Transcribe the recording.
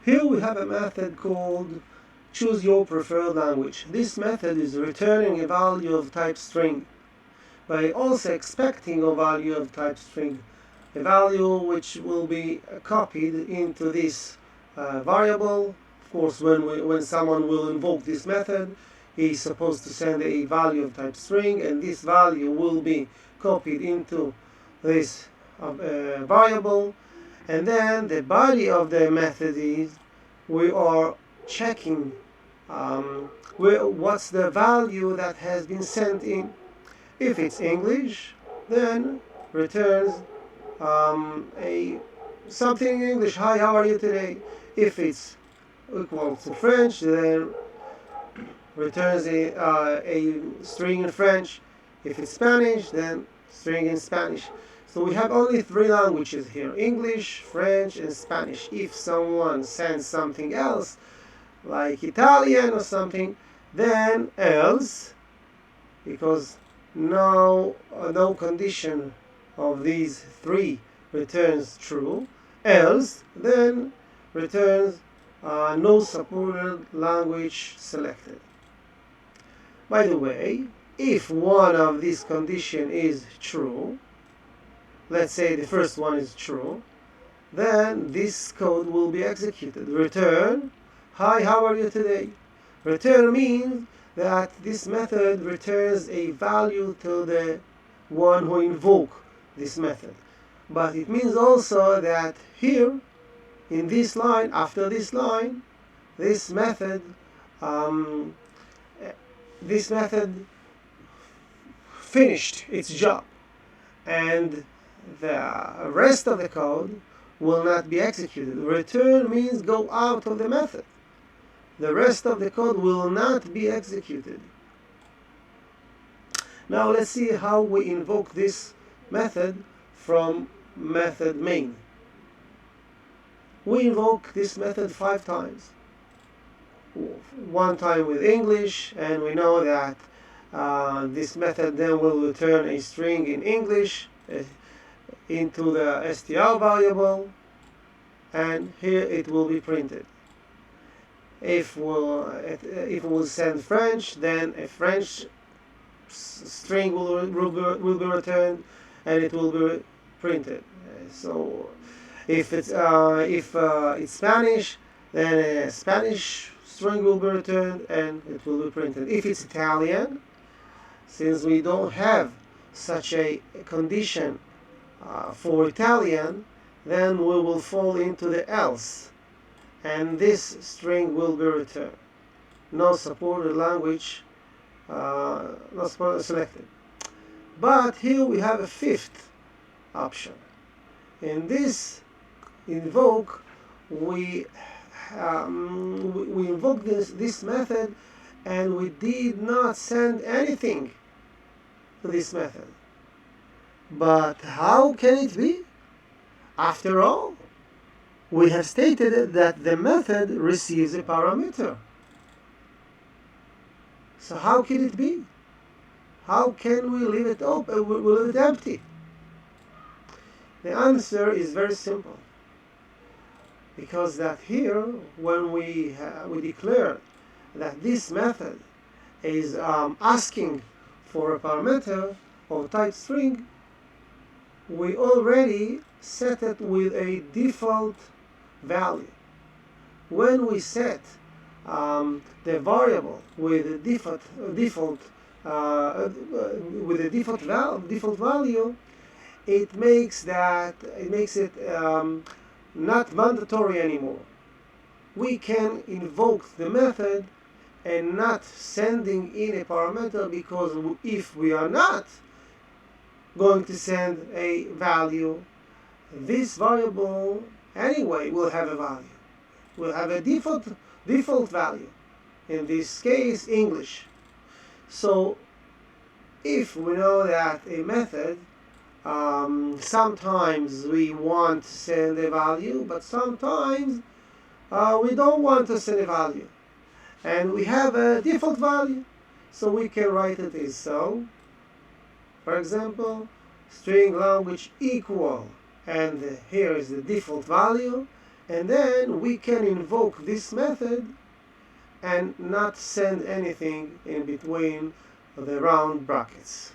Here we have a method called choose your preferred language. This method is returning a value of type string by also expecting a value of type string, a value which will be copied into this variable. Of course, when someone will invoke this method, he's supposed to send a value of type string, and this value will be copied into this variable. And then the body of the method is we are checking what's the value that has been sent in. If it's English, then returns a something in English. Hi, how are you today? If it's equal to French, then returns a string in French. If it's Spanish, then string in Spanish. So we have only three languages here: English, French, and Spanish. If someone sends something else, like Italian or something, then else, because no condition of these three returns true, else then returns no supported language selected. By the way, if one of these conditions is true, let's say the first one is true, then this code will be executed. Return, hi, how are you today? Return means that this method returns a value to the one who invoked this method. But it means also that here, in this line, after this line, this method finished its job, and the rest of the code will not be executed. Return means go out of the method. The rest of the code will not be executed. Now let's see how we invoke this method from method main. We invoke this method 5 times. One time with English, and we know that this method then will return a string in English into the str variable, and here it will be printed. If we'll send French, then a French string will be returned, and it will be printed. So if it's Spanish, then a Spanish string will be returned, and it will be printed. If it's Italian, since we don't have such a condition for Italian, then we will fall into the else, and this string will be returned. No supported language, not supported selected. But here we have a 5th option. In this invoke, we invoke this method, and we did not send anything to this method. But how can it be? After all, we have stated that the method receives a parameter. So how can it be? How can we leave it open, leave it empty? The answer is very simple. Because that here, when we declare that this method is asking for a parameter of type string, we already set it with a default value. When we set the variable with a default value, it makes it not mandatory anymore. We can invoke the method and not sending in a parameter, because if we are not going to send a value, this variable anyway will have a value. Will have a default value. In this case, English. So if we know that a method, sometimes we want to send a value, but sometimes we don't want to send a value, and we have a default value, so we can write it as so. For example, string language equal, and here is the default value, And then we can invoke this method and not send anything in between the round brackets.